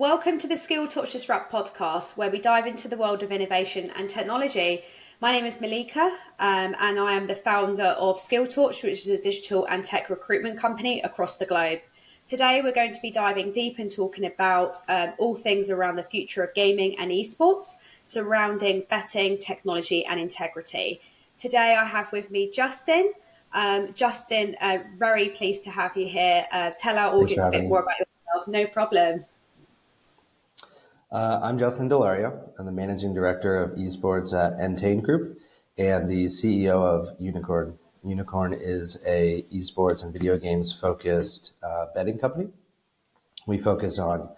Welcome to the Skill Touch Disrupt podcast, where we dive into the world of innovation and technology. My name is Malika, and I am the founder of Skill Touch, which is a digital and tech recruitment company across the globe. Today, we're going to be diving deep and talking about all things around the future of gaming and esports, surrounding betting, technology, and integrity. Today, I have with me Justin. Justin, very pleased to have you here. Tell our audience a bit more about yourself. No problem. I'm Justin Delario. I'm the Managing Director of Esports at Entain Group and the CEO of unikrn. unikrn is a esports and video games focused betting company. We focus on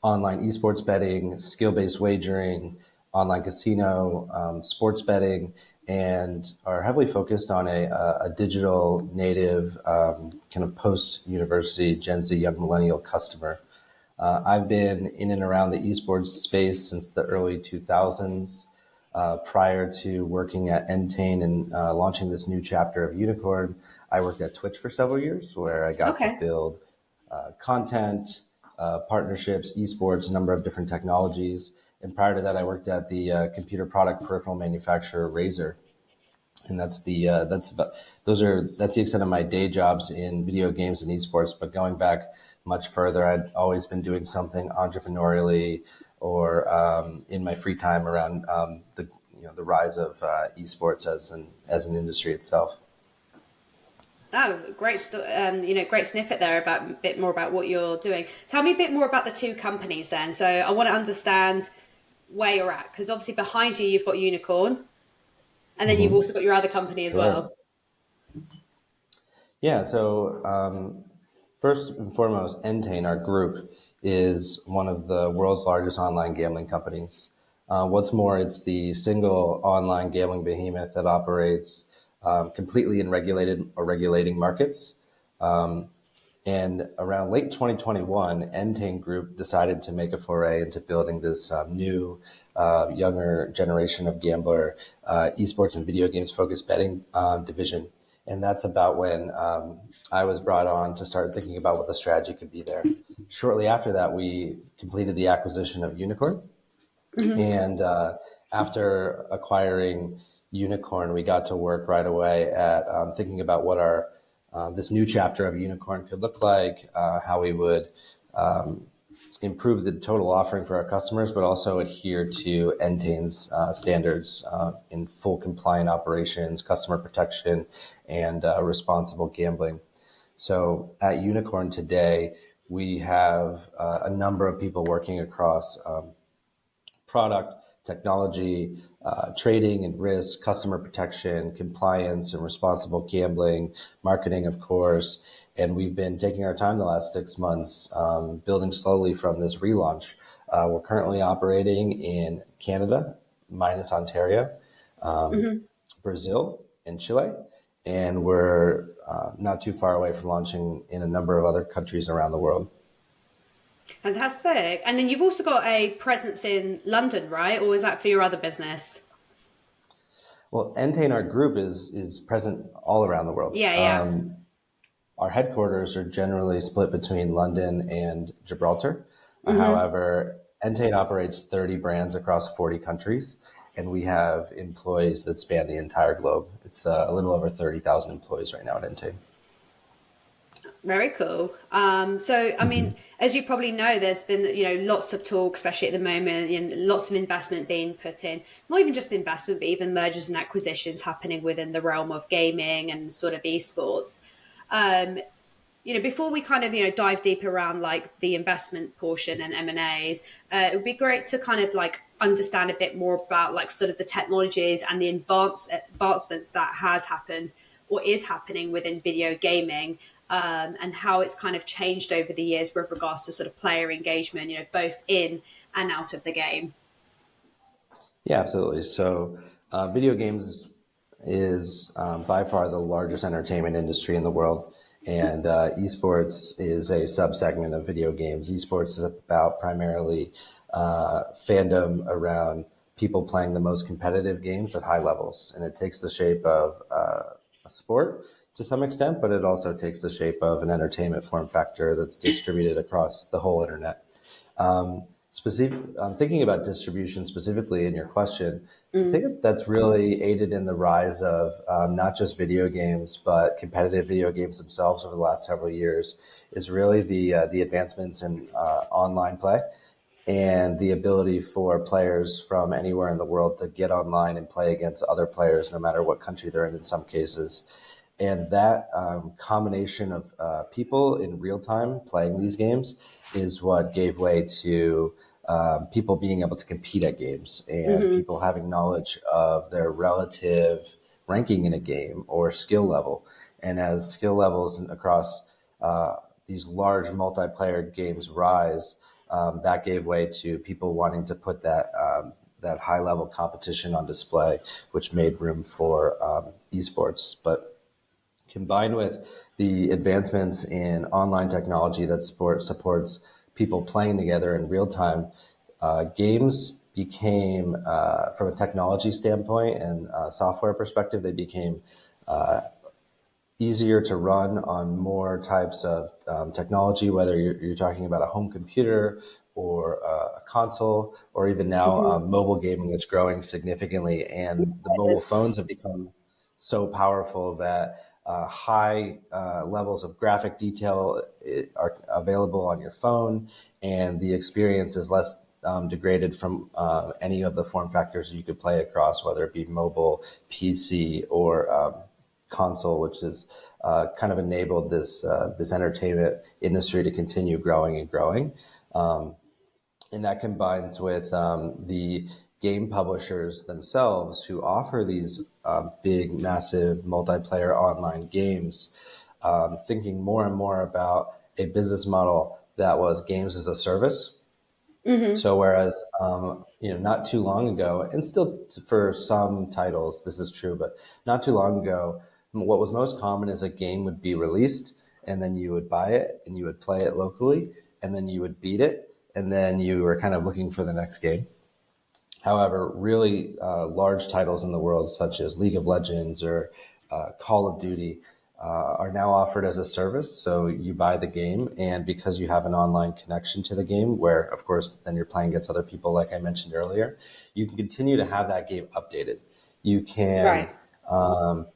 online esports betting, skill-based wagering, online casino, sports betting, and are heavily focused on a digital native kind of post-university Gen Z young millennial customer. I've been in and around the esports space since the early 2000s. Prior to working at Entain and launching this new chapter of unikrn, I worked at Twitch for several years, where I got to build content, partnerships, esports, a number of different technologies. And prior to that, I worked at the computer product peripheral manufacturer Razer. And that's the extent of my day jobs in video games and esports. But going back much further, I'd always been doing something entrepreneurially or in my free time around the rise of esports as an industry itself. Oh, great! Great snippet there about a bit more about what you're doing. Tell me a bit more about the two companies then. So I want to understand where you're at, because obviously behind you you've got unikrn, and then you've also got your other company as well. Yeah. So first and foremost, Entain, our group, is one of the world's largest online gambling companies. What's more, it's the single online gambling behemoth that operates completely in regulated or regulating markets. And around late 2021, Entain Group decided to make a foray into building this new, younger generation of gambler, esports and video games focused betting division. And that's about when I was brought on to start thinking about what the strategy could be there. Shortly after that, we completed the acquisition of unikrn. And after acquiring unikrn, we got to work right away at thinking about what our this new chapter of unikrn could look like, how we would improve the total offering for our customers, but also adhere to Entain's standards in full compliant operations, customer protection, and responsible gambling. So at unikrn today, we have a number of people working across product, technology, trading and risk, customer protection, compliance and responsible gambling, marketing, of course. And we've been taking our time the last 6 months, building slowly from this relaunch. We're currently operating in Canada, minus Ontario, Brazil, and Chile. And we're not too far away from launching in a number of other countries around the world. Fantastic. And then you've also got a presence in London, right? Or is that for your other business? Well, Entain, our group, is present all around the world. Yeah. Our headquarters are generally split between London and Gibraltar. However, Entain operates 30 brands across 40 countries, and we have employees that span the entire globe. It's a little over 30,000 employees right now at Entain. Very cool. I mean, as you probably know, there's been, lots of talk, especially at the moment, lots of investment being put in, not even just investment, but even mergers and acquisitions happening within the realm of gaming and sort of esports. Before we kind of, dive deep around like the investment portion and M&As, it would be great to kind of like understand a bit more about like sort of the technologies and the advancements that has happened or is happening within video gaming, and how it's kind of changed over the years with regards to sort of player engagement, both in and out of the game. Yeah, absolutely. So video games is by far the largest entertainment industry in the world. And esports is a subsegment of video games. Esports is about primarily fandom around people playing the most competitive games at high levels. And it takes the shape of a sport to some extent, but it also takes the shape of an entertainment form factor that's distributed across the whole internet. I'm thinking about distribution specifically in your question. I Mm. think that's really aided in the rise of not just video games, but competitive video games themselves over the last several years. Is really the advancements in online play and the ability for players from anywhere in the world to get online and play against other players, no matter what country they're in some cases. And that combination of people in real time playing these games is what gave way to people being able to compete at games and Hmm. people having knowledge of their relative ranking in a game or skill level. And as skill levels across uh, these large multiplayer games rise, that gave way to people wanting to put that high level competition on display, which made room for esports. But combined with the advancements in online technology that supports people playing together in real time, games became, from a technology standpoint and software perspective, they became easier to run on more types of technology, whether you're talking about a home computer or a console, or even now Hmm. mobile gaming is growing significantly, and the mobile phones have become so powerful that high levels of graphic detail are available on your phone, and the experience is less degraded from any of the form factors you could play across, whether it be mobile, PC, or console, which has kind of enabled this entertainment industry to continue growing and growing. And that combines with the game publishers themselves who offer these big, massive multiplayer online games, thinking more and more about a business model that was games as a service. Hmm. So whereas not too long ago, and still for some titles this is true, but not too long ago, what was most common is a game would be released, and then you would buy it and you would play it locally, and then you would beat it, and then you were kind of looking for the next game. However, really large titles in the world, such as League of Legends or Call of Duty, are now offered as a service. So you buy the game, and because you have an online connection to the game, where of course then you're playing against other people, like I mentioned earlier, you can continue to have that game updated. You can Right.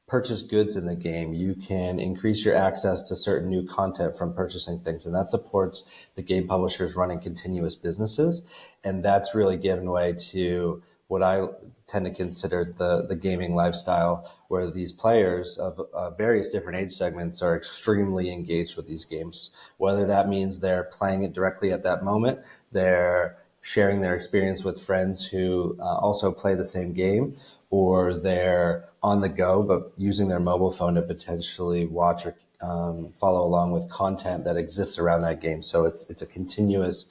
purchase goods in the game. You can increase your access to certain new content from purchasing things. And that supports the game publishers running continuous businesses. And that's really given way to what I tend to consider the gaming lifestyle, where these players of various different age segments are extremely engaged with these games. Whether that means they're playing it directly at that moment, they're sharing their experience with friends who also play the same game, or they're on the go but using their mobile phone to potentially watch or follow along with content that exists around that game. So it's a continuous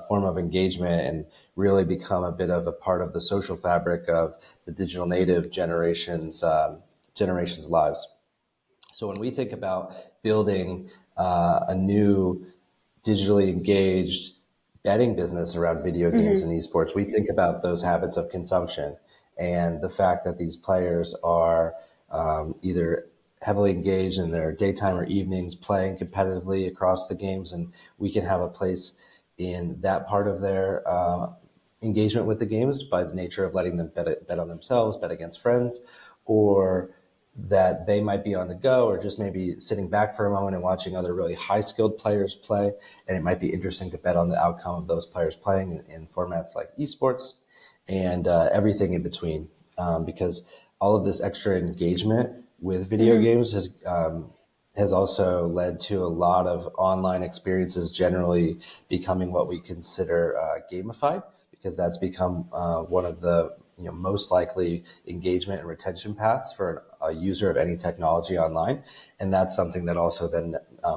form of engagement and really become a bit of a part of the social fabric of the digital native generations lives. So when we think about building a new digitally engaged betting business around video games Hmm. and esports, we think about those habits of consumption and the fact that these players are either heavily engaged in their daytime or evenings playing competitively across the games, and we can have a place in that part of their engagement with the games by the nature of letting them bet on themselves, bet against friends, or that they might be on the go or just maybe sitting back for a moment and watching other really high skilled players play. And it might be interesting to bet on the outcome of those players playing in formats like esports and everything in between. Because all of this extra engagement with video Hmm. games has also led to a lot of online experiences generally becoming what we consider gamified, because that's become one of the most likely engagement and retention paths for a user of any technology online, and that's something that also then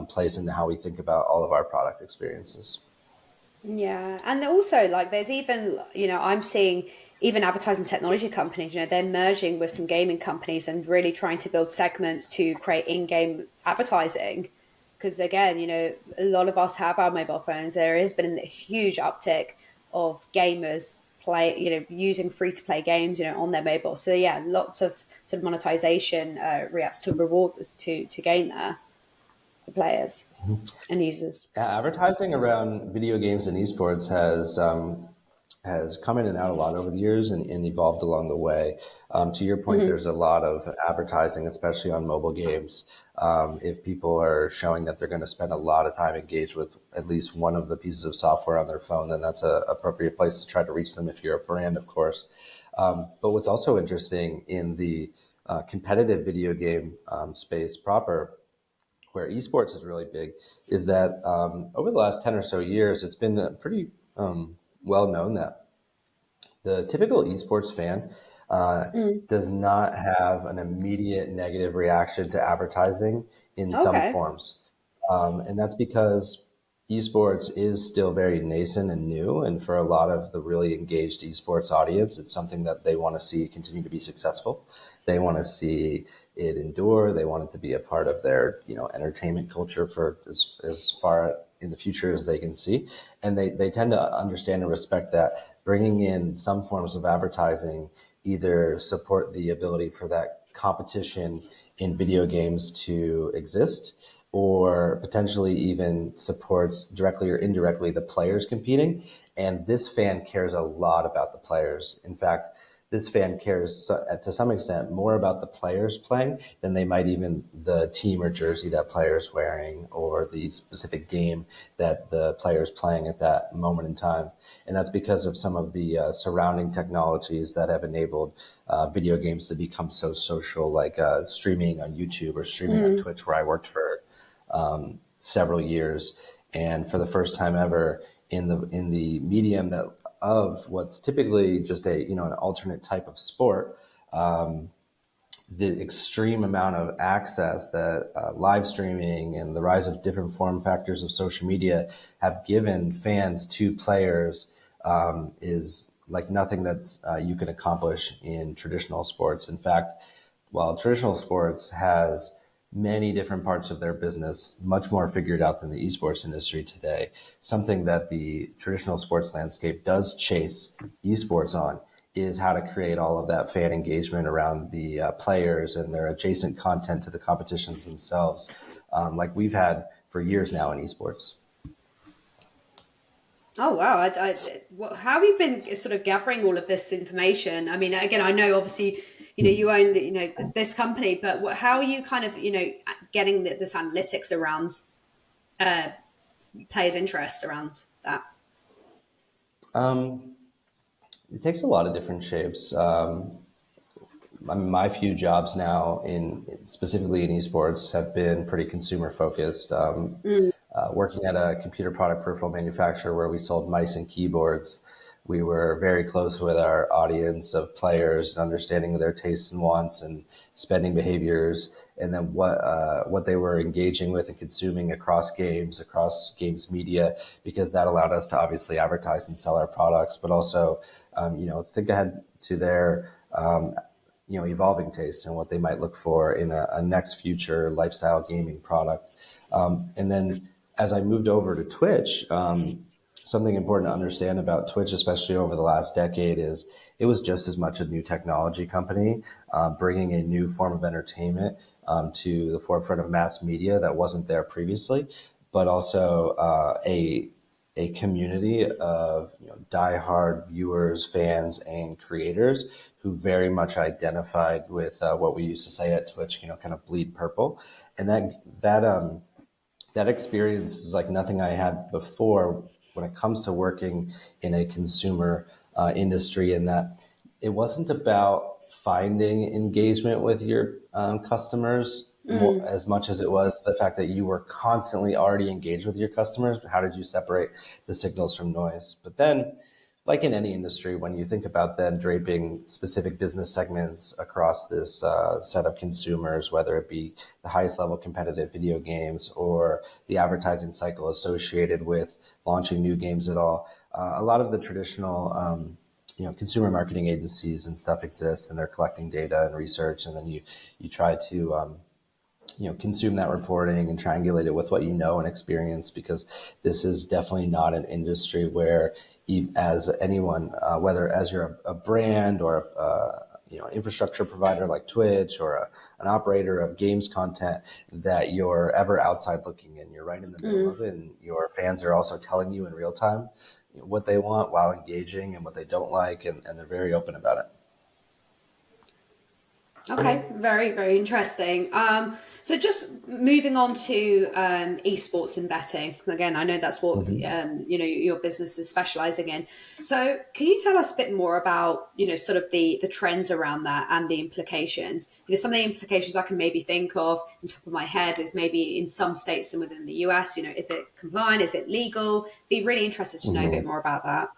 plays into how we think about all of our product experiences. Yeah, and also like there's even I'm seeing even advertising technology companies, they're merging with some gaming companies and really trying to build segments to create in-game advertising. Because again, a lot of us have our mobile phones. There has been a huge uptick of gamers using free-to-play games, on their mobile. So yeah, lots of sort of monetization reacts to rewards to gain there. the players and users? Advertising around video games and esports has come in and out a lot over the years and evolved along the way. To your point, Mm-hmm. there's a lot of advertising, especially on mobile games. If people are showing that they're going to spend a lot of time engaged with at least one of the pieces of software on their phone, then that's an appropriate place to try to reach them if you're a brand, of course. But what's also interesting in the competitive video game space proper, where esports is really big, is that over the last 10 or so years, it's been pretty well known that the typical esports fan Mm. does not have an immediate negative reaction to advertising in some Okay. forms. And that's because esports is still very nascent and new. And for a lot of the really engaged esports audience, it's something that they want to see continue to be successful. They want to see it endure. They want it to be a part of their, entertainment culture for as far in the future as they can see. And they tend to understand and respect that bringing in some forms of advertising either support the ability for that competition in video games to exist, or potentially even supports directly or indirectly the players competing. And this fan cares a lot about the players. In fact, this fan cares to some extent more about the players playing than they might even the team or jersey that player's wearing or the specific game that the player's playing at that moment in time. And that's because of some of the surrounding technologies that have enabled video games to become so social, like streaming on YouTube or streaming on Mm. Twitch, where I worked for several years. And for the first time ever in the medium that of what's typically just an alternate type of sport, the extreme amount of access that live streaming and the rise of different form factors of social media have given fans to players is like nothing that you can accomplish in traditional sports. In fact, while traditional sports has many different parts of their business much more figured out than the esports industry today, something that the traditional sports landscape does chase esports on is how to create all of that fan engagement around the players and their adjacent content to the competitions themselves, like we've had for years now in esports. Oh wow! How have you been sort of gathering all of this information? I mean, again, I know obviously, you own this company, but how are you kind of getting this analytics around uh, players' interest around that? Um, it takes a lot of different shapes. I mean, my few jobs now in specifically in esports have been pretty consumer focused. Mm. Working at a computer product peripheral manufacturer where we sold mice and keyboards, we were very close with our audience of players, understanding their tastes and wants and spending behaviors, and then what they were engaging with and consuming across games media, because that allowed us to obviously advertise and sell our products, but also think ahead to their evolving tastes and what they might look for in a next future lifestyle gaming product. And then as I moved over to Twitch, something important to understand about Twitch, especially over the last decade, is it was just as much a new technology company, bringing a new form of entertainment to the forefront of mass media that wasn't there previously, but also a community of diehard viewers, fans, and creators who very much identified with what we used to say at Twitch, kind of bleed purple, and that experience is like nothing I had before when it comes to working in a consumer industry. In that it wasn't about finding engagement with your customers more, Mm. as much as it was the fact that you were constantly already engaged with your customers. How did you separate the signals from noise? But then, like in any industry, when you think about then draping specific business segments across this set of consumers, whether it be the highest level competitive video games or the advertising cycle associated with launching new games at all, a lot of the traditional consumer marketing agencies and stuff exist, and they're collecting data and research, and then you try to consume that reporting and triangulate it with what you know and experience, because this is definitely not an industry where as anyone, whether as you're a brand or infrastructure provider like Twitch or an operator of games content, that you're ever outside looking in. You're right in the middle of it, and your fans are also telling you in real time what they want while engaging and what they don't like, and they're very open about it. Okay, very, very interesting. So just moving on to esports and betting. Again, I know that's what your business is specializing in. So can you tell us a bit more about sort of the trends around that and the implications? Some of the implications I can maybe think of on top of my head is maybe in some states and within the US. Is it compliant? Is it legal? Be really interested to know a bit more about that.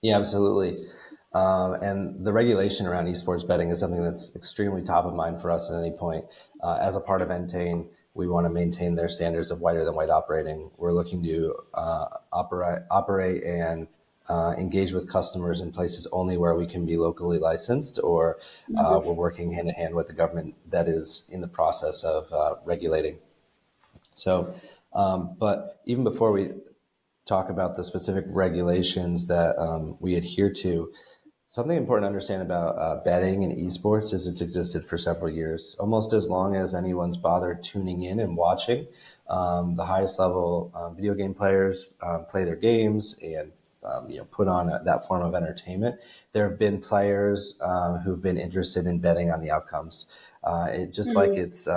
Yeah, absolutely. And the regulation around esports betting is something that's extremely top of mind for us at any point. As a part of Entain, we want to maintain their standards of whiter than white operating. We're looking to operate and engage with customers in places only where we can be locally licensed, or we're working hand in hand with the government that is in the process of regulating. So, but even before we talk about the specific regulations that we adhere to, something important to understand about betting and esports is it's existed for several years, almost as long as anyone's bothered tuning in and watching. The highest level video game players play their games and put on that form of entertainment. There have been players who've been interested in betting on the outcomes. Just like it's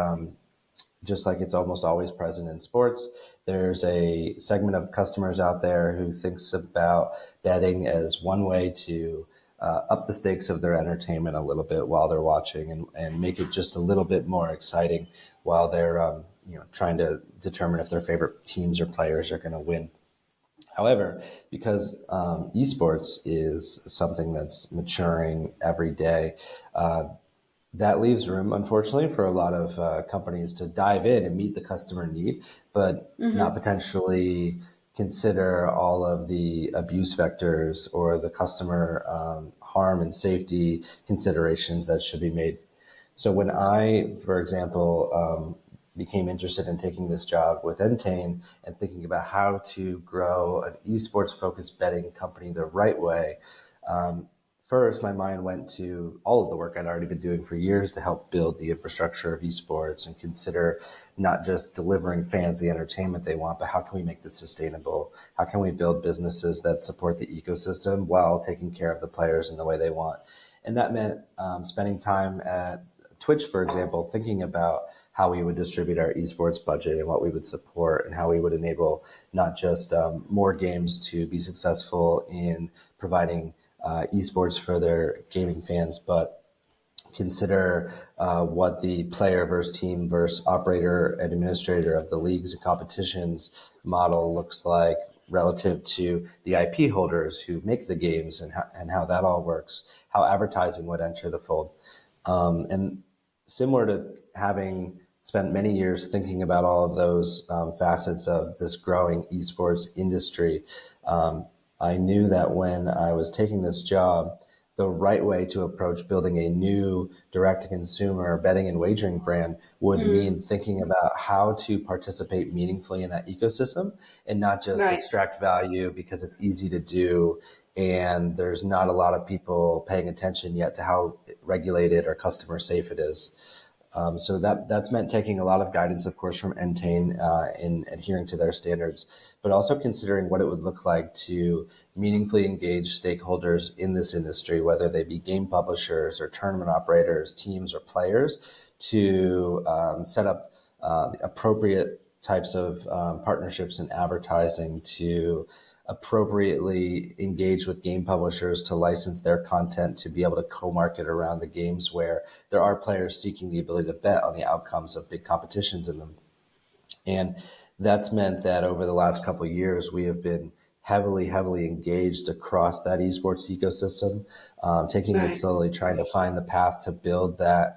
almost always present in sports, there's a segment of customers out there who thinks about betting as one way to up the stakes of their entertainment a little bit while they're watching, and make it just a little bit more exciting while they're trying to determine if their favorite teams or players are going to win. However, because esports is something that's maturing every day, that leaves room, unfortunately, for a lot of companies to dive in and meet the customer need, but not potentially consider all of the abuse vectors or the customer harm and safety considerations that should be made. So when I, for example, became interested in taking this job with Entain and thinking about how to grow an esports-focused betting company the right way, first, my mind went to all of the work I'd already been doing for years to help build the infrastructure of esports and consider not just delivering fans the entertainment they want, but how can we make this sustainable? How can we build businesses that support the ecosystem while taking care of the players in the way they want? And that meant spending time at Twitch, for example, thinking about how we would distribute our esports budget and what we would support and how we would enable not just more games to be successful in providing esports for their gaming fans, but consider what the player versus team versus operator and administrator of the leagues and competitions model looks like relative to the IP holders who make the games, and how that all works, how advertising would enter the fold. And similar to having spent many years thinking about all of those facets of this growing esports industry, I knew that when I was taking this job, the right way to approach building a new direct-to-consumer betting and wagering brand would mean thinking about how to participate meaningfully in that ecosystem and not just extract value because it's easy to do and there's not a lot of people paying attention yet to how regulated or customer safe it is. So that's meant taking a lot of guidance, of course, from Entain in adhering to their standards, but also considering what it would look like to meaningfully engage stakeholders in this industry, whether they be game publishers or tournament operators, teams or players, to set up appropriate types of partnerships and advertising to appropriately engage with game publishers to license their content to be able to co-market around the games where there are players seeking the ability to bet on the outcomes of big competitions in them. And that's meant that over the last couple of years, we have been heavily engaged across that esports ecosystem, taking it slowly, trying to find the path to build that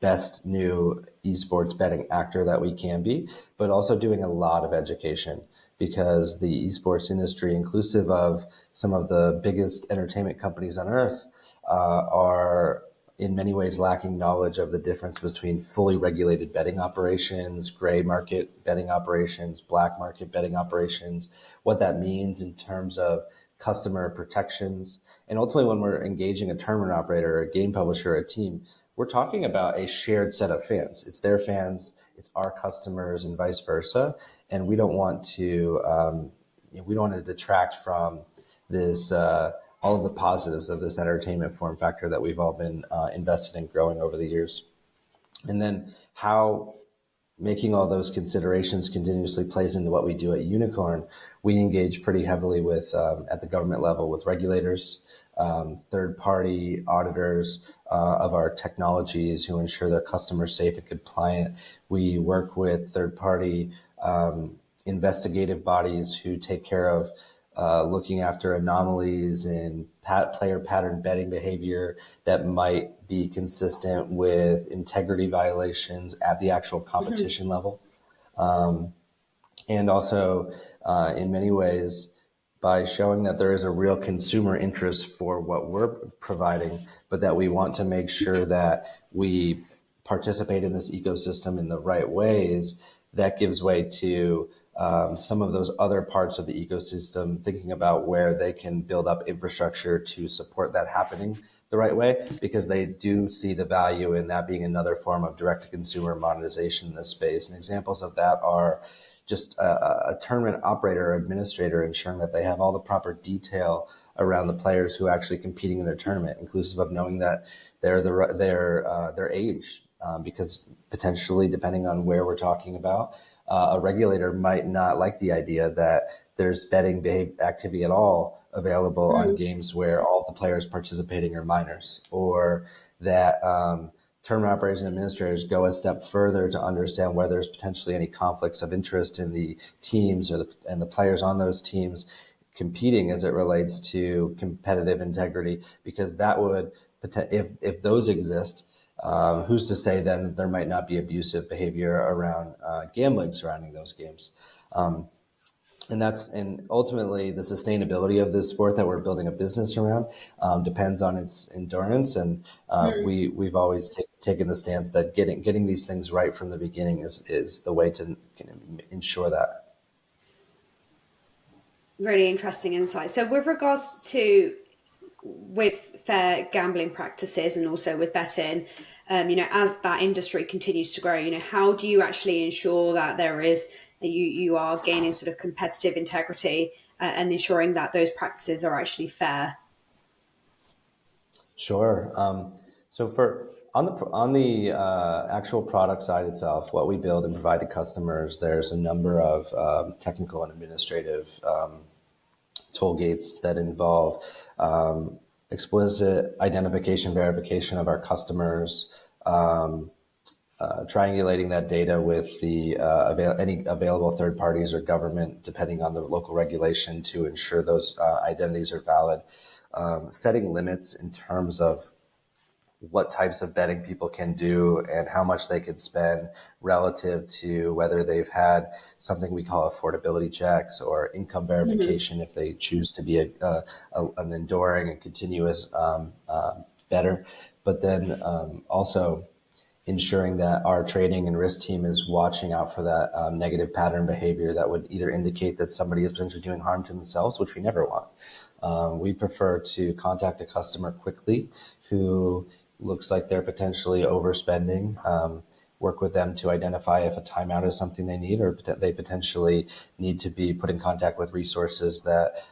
best new esports betting actor that we can be, but also doing a lot of education, because the esports industry, inclusive of some of the biggest entertainment companies on earth, are in many ways lacking knowledge of the difference between fully regulated betting operations, gray market betting operations, black market betting operations, what that means in terms of customer protections. And ultimately, when we're engaging a tournament operator, a game publisher, a team, we're talking about a shared set of fans. It's their fans, it's our customers, and vice versa. And we don't want to detract from this all of the positives of this entertainment form factor that we've all been invested in growing over the years. And then how making all those considerations continuously plays into what we do at Unikrn. We engage pretty heavily with at the government level with regulators, third-party auditors of our technologies who ensure they're customer safe and compliant. We work with third-party investigative bodies who take care of looking after anomalies in player pattern betting behavior that might be consistent with integrity violations at the actual competition level. And also, in many ways, by showing that there is a real consumer interest for what we're providing, but that we want to make sure that we participate in this ecosystem in the right ways, that gives way to some of those other parts of the ecosystem, thinking about where they can build up infrastructure to support that happening the right way, because they do see the value in that being another form of direct-to-consumer monetization in this space. And examples of that are just a tournament operator or administrator ensuring that they have all the proper detail around the players who are actually competing in their tournament, inclusive of knowing that their age, because potentially, depending on where we're talking about, a regulator might not like the idea that there's betting activity at all available on games where all the players participating are minors, or that tournament operators and administrators go a step further to understand whether there's potentially any conflicts of interest in the teams and the players on those teams competing as it relates to competitive integrity, because that would, if those exist, who's to say then there might not be abusive behavior around gambling surrounding those games. And ultimately the sustainability of this sport that we're building a business around depends on its endurance. And we've always taken the stance that getting these things right from the beginning is the way to ensure that. Really interesting insight. So with regards to with fair gambling practices and also with betting, as that industry continues to grow, how do you actually ensure that you are gaining sort of competitive integrity and ensuring that those practices are actually fair? Sure. So on the actual product side itself, what we build and provide to customers, there's a number of technical and administrative toll gates that involve explicit identification verification of our customers, triangulating that data with the any available third parties or government, depending on the local regulation, to ensure those identities are valid, setting limits in terms of what types of betting people can do and how much they could spend relative to whether they've had something we call affordability checks or income verification if they choose to be an enduring and continuous bettor. But then also ensuring that our trading and risk team is watching out for that negative pattern behavior that would either indicate that somebody is potentially doing harm to themselves, which we never want. We prefer to contact a customer quickly who looks like they're potentially overspending, work with them to identify if a timeout is something they need, or they potentially need to be put in contact with resources that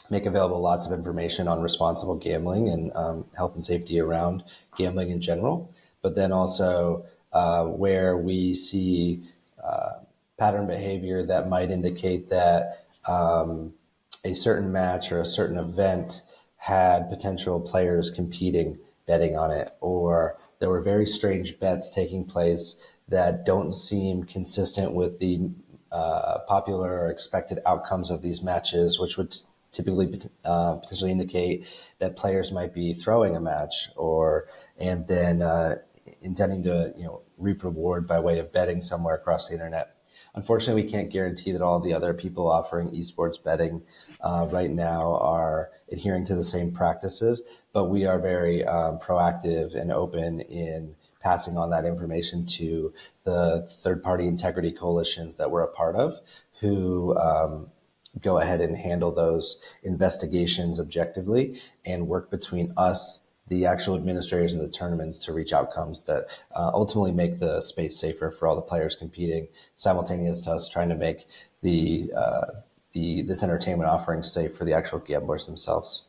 make available lots of information on responsible gambling and health and safety around gambling in general. But then also where we see pattern behavior that might indicate that a certain match or a certain event had potential players competing, betting on it, or there were very strange bets taking place that don't seem consistent with the popular or expected outcomes of these matches, which would typically potentially indicate that players might be throwing a match and then intending to reap reward by way of betting somewhere across the internet. Unfortunately, we can't guarantee that all the other people offering esports betting right now are adhering to the same practices, but we are very proactive and open in passing on that information to the third-party integrity coalitions that we're a part of, who go ahead and handle those investigations objectively and work between us, the actual administrators of the tournaments, to reach outcomes that ultimately make the space safer for all the players competing, simultaneous to us trying to make this entertainment offering safe for the actual gamblers themselves.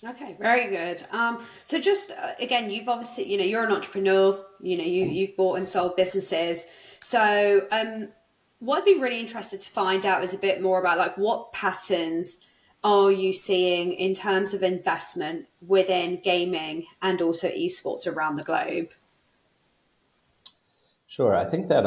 Okay, very good. So just again, you've obviously, you're an entrepreneur. You've bought and sold businesses. So what I'd be really interested to find out is a bit more about like what patterns are you seeing in terms of investment within gaming and also esports around the globe? Sure, I think that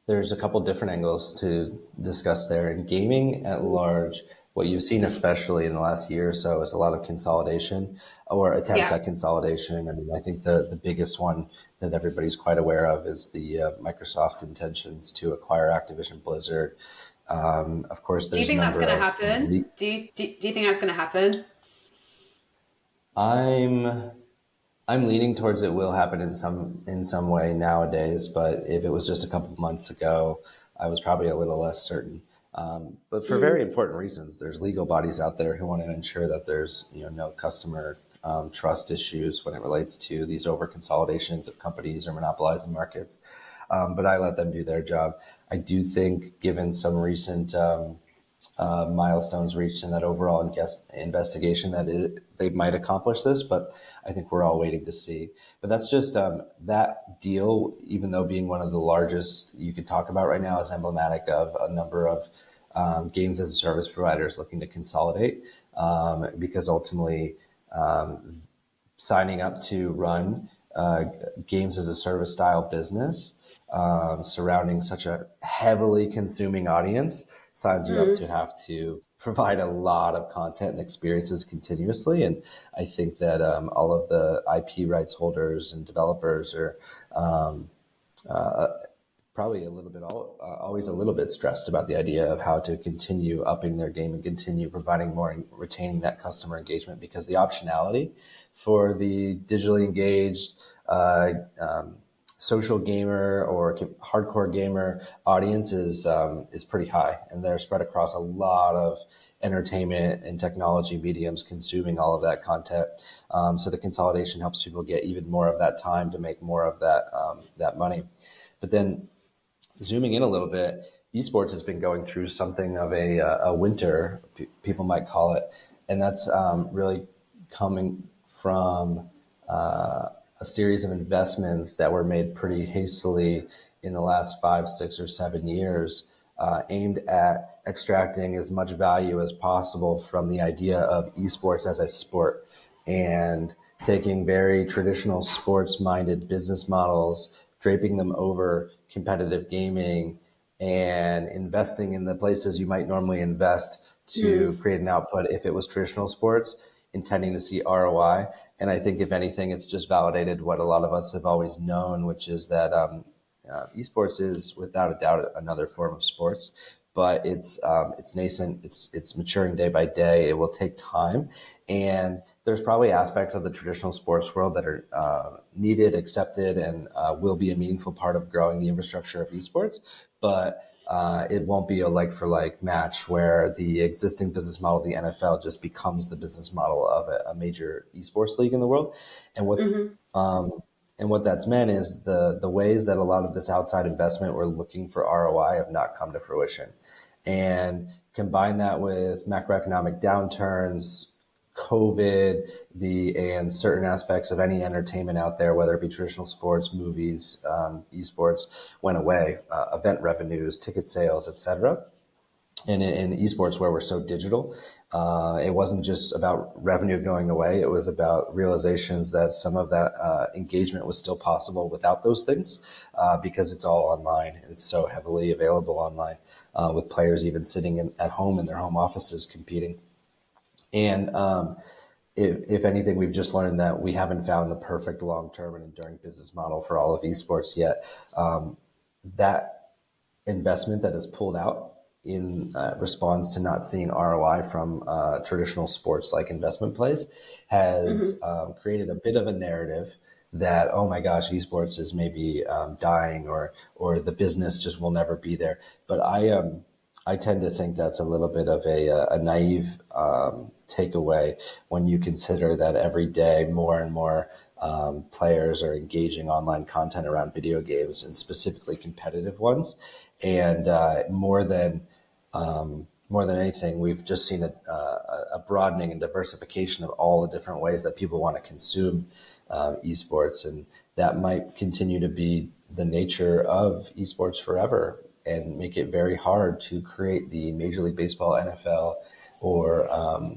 there's a couple different angles to discuss there. In gaming at large, what you've seen, especially in the last year or so, is a lot of consolidation or attempts Yeah. at consolidation. I mean, I think the biggest one that everybody's quite aware of is the Microsoft intentions to acquire Activision Blizzard. Of course, Do you there's a think that's number going to of happen? Do you think that's going to happen? I'm I'm leaning towards it will happen in some way nowadays, but if it was just a couple months ago, I was probably a little less certain. But for very important reasons, there's legal bodies out there who want to ensure that there's no customer trust issues when it relates to these over consolidations of companies or monopolizing markets. But I let them do their job. I do think, given some recent milestones reached in that overall investigation, that they might accomplish this, but I think we're all waiting to see. But that's just that deal, even though being one of the largest you could talk about right now, is emblematic of a number of games as a service providers looking to consolidate, because ultimately signing up to run games as a service style business surrounding such a heavily consuming audience signs you up to have to provide a lot of content and experiences continuously. And I think that all of the IP rights holders and developers are probably a little bit always a little bit stressed about the idea of how to continue upping their game and continue providing more and retaining that customer engagement, because the optionality for the digitally engaged social gamer or hardcore gamer audience is pretty high, and they're spread across a lot of entertainment and technology mediums consuming all of that content. So the consolidation helps people get even more of that time to make more of that money. But then, zooming in a little bit, esports has been going through something of a winter, people might call it, and that's really coming from a series of investments that were made pretty hastily in the last 5, 6, or 7 years, aimed at extracting as much value as possible from the idea of esports as a sport, and taking very traditional sports-minded business models, draping them over competitive gaming, and investing in the places you might normally invest to create an output if it was traditional sports, intending to see ROI. And I think, if anything, it's just validated what a lot of us have always known, which is that esports is without a doubt another form of sports, but it's nascent. It's maturing day by day. It will take time, and there's probably aspects of the traditional sports world that are needed, accepted, and will be a meaningful part of growing the infrastructure of esports. But it won't be a like for like match where the existing business model of the NFL just becomes the business model of a major esports league in the world. And what that's meant is the ways that a lot of this outside investment we're looking for ROI have not come to fruition. And combine that with macroeconomic downturns, COVID, and certain aspects of any entertainment out there, whether it be traditional sports, movies, esports, went away, event revenues, ticket sales, etc. And in esports, where we're so digital, it wasn't just about revenue going away. It was about realizations that some of that engagement was still possible without those things, because it's all online and it's so heavily available online, with players even sitting at home in their home offices competing. And if anything, we've just learned that we haven't found the perfect long-term and enduring business model for all of esports yet. That investment that is pulled out in response to not seeing ROI from traditional sports like investment plays has created a bit of a narrative that, oh my gosh, esports is maybe dying, or the business just will never be there. But I tend to think that's a little bit of a naive takeaway when you consider that every day more and more players are engaging online content around video games, and specifically competitive ones. And more than anything, we've just seen a broadening and diversification of all the different ways that people want to consume esports, and that might continue to be the nature of esports forever, and make it very hard to create the Major League Baseball, NFL, or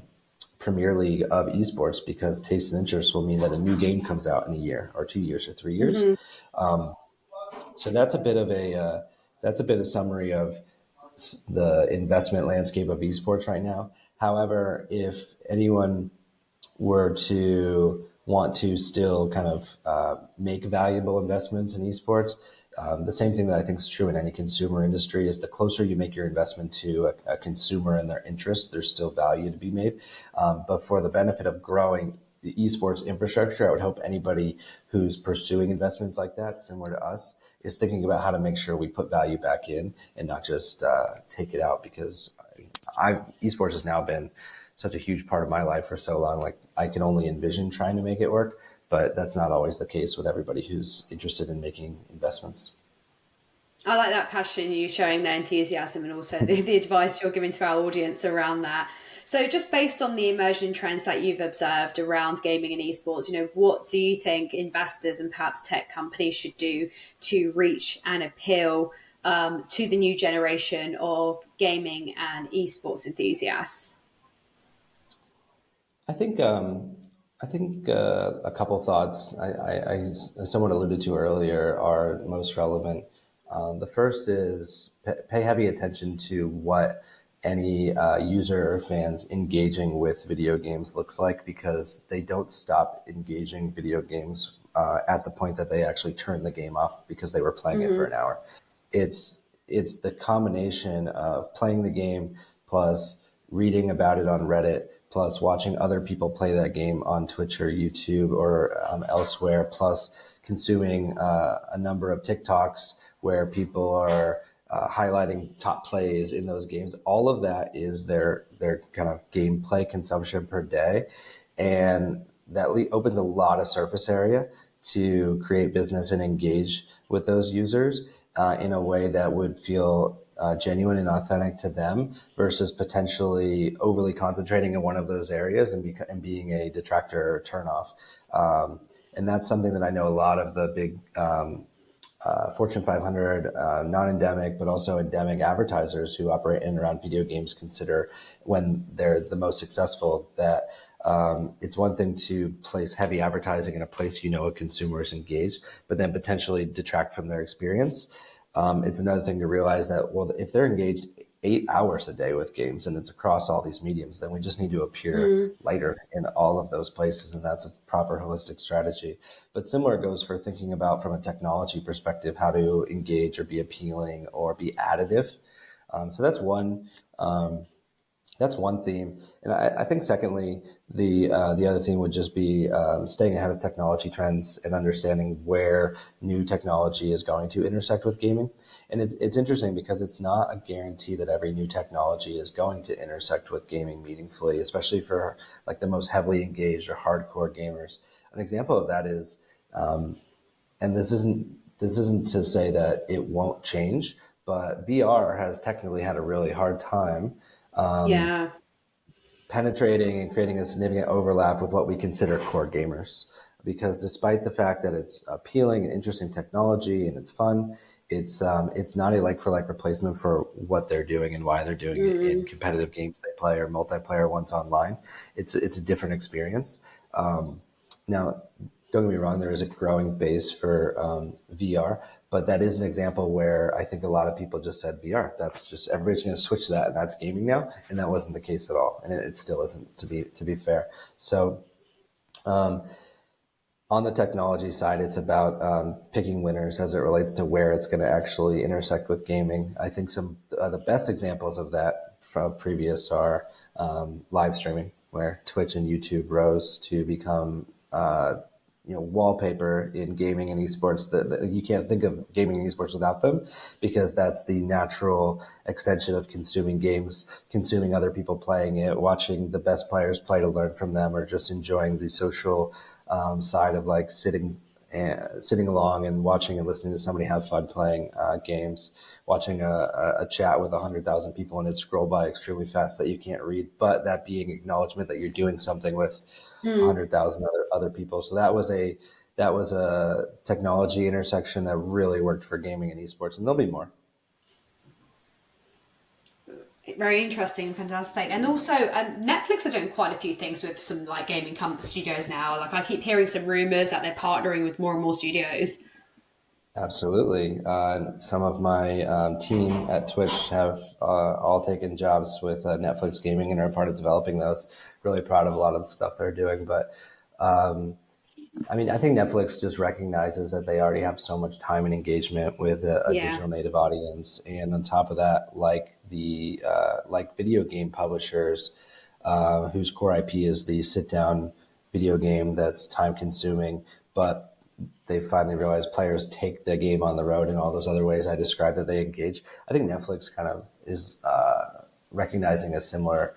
Premier League of esports, because taste and interest will mean that a new game comes out in a year or 2 years or 3 years. Mm-hmm. So that's a bit of summary of the investment landscape of esports right now. However, if anyone were to want to still kind of make valuable investments in esports, the same thing that I think is true in any consumer industry is the closer you make your investment to a consumer and their interests, there's still value to be made. But for the benefit of growing the esports infrastructure, I would hope anybody who's pursuing investments like that, similar to us, is thinking about how to make sure we put value back in and not just take it out, because esports has now been such a huge part of my life for so long. Like, I can only envision trying to make it work, but that's not always the case with everybody who's interested in making investments. I like that passion, you showing their enthusiasm, and also the advice you're giving to our audience around that. So, just based on the emerging trends that you've observed around gaming and esports, what do you think investors and perhaps tech companies should do to reach and appeal to the new generation of gaming and esports enthusiasts? I think a couple of thoughts I somewhat alluded to earlier are most relevant. The first is pay heavy attention to what any user or fans engaging with video games looks like, because they don't stop engaging video games at the point that they actually turn the game off because they were playing it for an hour. It's the combination of playing the game plus reading about it on Reddit, plus watching other people play that game on Twitch or YouTube or elsewhere, plus consuming a number of TikToks where people are highlighting top plays in those games. All of that is their kind of gameplay consumption per day, and that opens a lot of surface area to create business and engage with those users in a way that would feel genuine and authentic to them, versus potentially overly concentrating in one of those areas and being a detractor or turnoff. And that's something that I know a lot of the big Fortune 500 non-endemic but also endemic advertisers who operate in and around video games consider when they're the most successful, that it's one thing to place heavy advertising in a place a consumer is engaged, but then potentially detract from their experience. It's another thing to realize that, well, if they're engaged 8 hours a day with games and it's across all these mediums, then we just need to appear lighter in all of those places. And that's a proper holistic strategy. But similar goes for thinking about, from a technology perspective, how to engage or be appealing or be additive. So that's one. That's one theme. And I think secondly, the other theme would just be staying ahead of technology trends and understanding where new technology is going to intersect with gaming. And it's interesting because it's not a guarantee that every new technology is going to intersect with gaming meaningfully, especially for like the most heavily engaged or hardcore gamers. An example of that is, and this isn't to say that it won't change, but VR has technically had a really hard time Yeah. penetrating and creating a significant overlap with what we consider core gamers. Because despite the fact that it's appealing and interesting technology and it's fun, it's not a like for like replacement for what they're doing and why they're doing it in competitive games they play or multiplayer ones online. It's a different experience. Now, don't get me wrong, there is a growing base for VR, but that is an example where I think a lot of people just said VR. That's just, everybody's going to switch to that, and that's gaming now. And that wasn't the case at all, and it still isn't, to be fair. So on the technology side, it's about picking winners as it relates to where it's going to actually intersect with gaming. I think some the best examples of that from previous are live streaming, where Twitch and YouTube rose to become wallpaper in gaming and esports that you can't think of gaming and esports without them, because that's the natural extension of consuming games, consuming other people playing it, watching the best players play to learn from them, or just enjoying the social side of like sitting along and watching and listening to somebody have fun playing games, watching a chat with 100,000 people and it scroll by extremely fast that you can't read, but that being acknowledgement that you're doing something with Mm. 100,000 other people. So that was a technology intersection that really worked for gaming and esports, and there'll be more. Very interesting and fantastic. And also, Netflix are doing quite a few things with some like gaming studios now. Like I keep hearing some rumors that they're partnering with more and more studios. Absolutely. Some of my team at Twitch have all taken jobs with Netflix Gaming and are part of developing those. Really proud of a lot of the stuff they're doing. But I mean, I think Netflix just recognizes that they already have so much time and engagement with a Yeah. digital native audience, and on top of that, like video game publishers, whose core IP is the sit down video game that's time consuming, but they finally realized players take the game on the road and all those other ways I described that they engage. I think Netflix kind of is recognizing a similar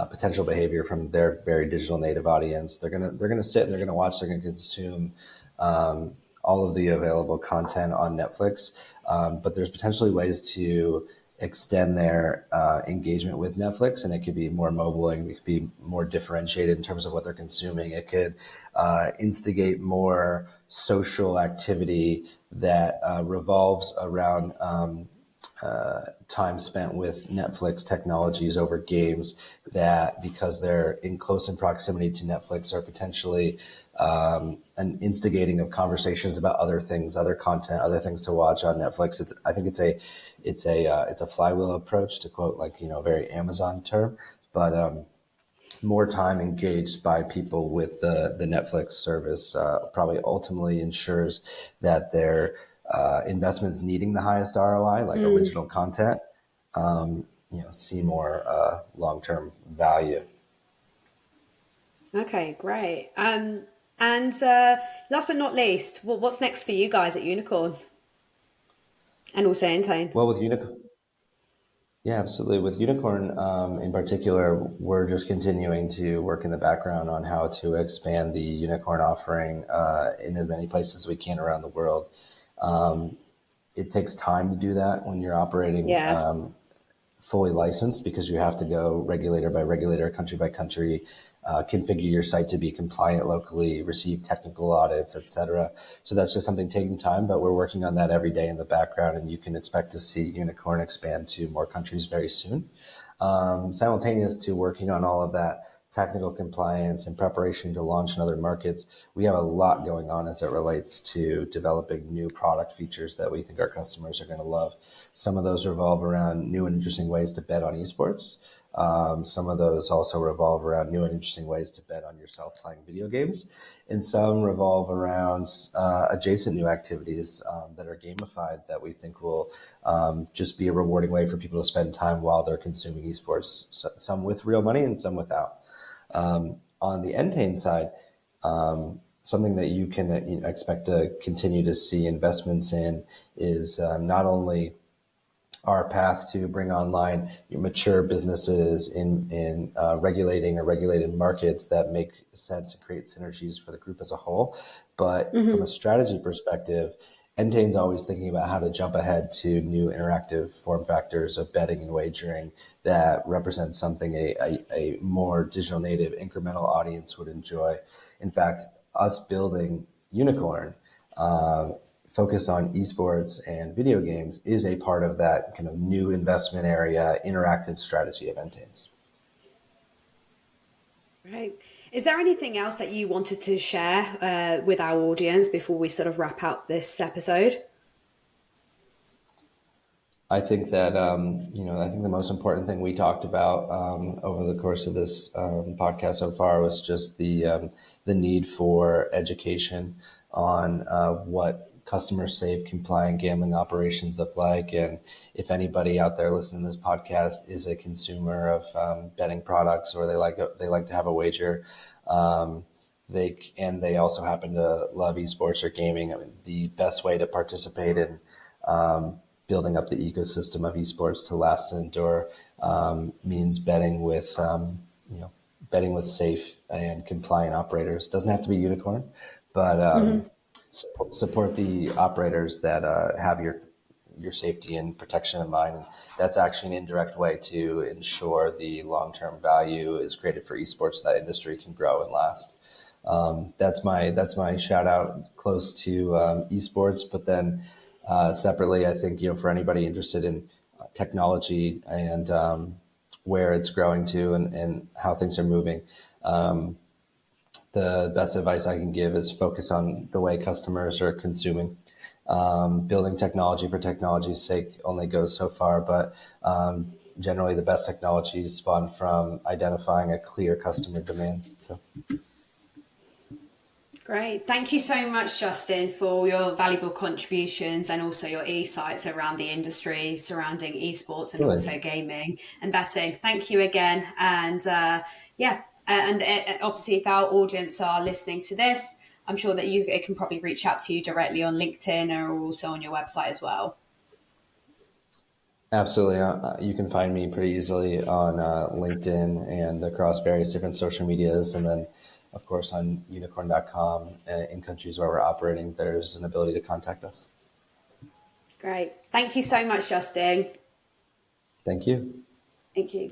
potential behavior from their very digital native audience. They're gonna sit and they're gonna watch. They're gonna consume all of the available content on Netflix, but there's potentially ways to extend their engagement with Netflix, and it could be more mobile and it could be more differentiated in terms of what they're consuming. It could instigate more social activity that revolves around time spent with Netflix technologies over games that, because they're in close in proximity to Netflix, are potentially an instigating of conversations about other things, other content, other things to watch on Netflix. I think it's a flywheel approach, to quote like a very Amazon term, but more time engaged by people with the Netflix service probably ultimately ensures that their investments needing the highest ROI, like Mm. original content, see more long-term value. Okay, great. And last but not least, what's next for you guys at Unicorn and also Intane? Well, with Unicorn, yeah, absolutely. With Unicorn in particular, we're just continuing to work in the background on how to expand the Unicorn offering in as many places as we can around the world. It takes time to do that when you're operating Yeah. fully licensed, because you have to go regulator by regulator, country by country, configure your site to be compliant locally, receive technical audits, etc. So that's just something taking time, but we're working on that every day in the background, and you can expect to see Unicorn expand to more countries very soon. Simultaneous to working on all of that technical compliance and preparation to launch in other markets, we have a lot going on as it relates to developing new product features that we think our customers are going to love. Some of those revolve around new and interesting ways to bet on esports. Some of those also revolve around new and interesting ways to bet on yourself playing video games. And some revolve around adjacent new activities that are gamified that we think will just be a rewarding way for people to spend time while they're consuming esports, some with real money and some without. On the Entain side, something that you can expect to continue to see investments in is not only our path to bring online mature businesses in regulating or regulated markets that make sense and create synergies for the group as a whole. But from a Hmm. strategy perspective, Entain's always thinking about how to jump ahead to new interactive form factors of betting and wagering that represent something a more digital native incremental audience would enjoy. In fact, us building Unicorn, focused on esports and video games, is a part of that kind of new investment area, interactive strategy of Entain's. Right. Is there anything else that you wanted to share with our audience before we sort of wrap up this episode? I think that I think the most important thing we talked about over the course of this podcast so far was just the need for education on what customer safe, compliant gambling operations look like, and if anybody out there listening to this podcast is a consumer of betting products, or they like to have a wager. they also happen to love esports or gaming. I mean, the best way to participate in building up the ecosystem of esports to last and endure means betting with safe and compliant operators. Doesn't have to be unicorn, but support the operators that have your safety and protection in mind. And that's actually an indirect way to ensure the long-term value is created for esports. That industry can grow and last. That's my shout out close to esports. But then separately, I think for anybody interested in technology and where it's growing to and how things are moving, the best advice I can give is focus on the way customers are consuming. Building technology for technology's sake only goes so far, but generally the best technology is spawned from identifying a clear customer demand. So. Great. Thank you so much, Justin, for your valuable contributions and also your insights around the industry surrounding esports and Really. also gaming and betting. Thank you again. And obviously, if our audience are listening to this, I'm sure that it can probably reach out to you directly on LinkedIn or also on your website as well. Absolutely. You can find me pretty easily on LinkedIn and across various different social medias. And then, of course, on unikrn.com. In countries where we're operating, there's an ability to contact us. Great. Thank you so much, Justin. Thank you. Thank you.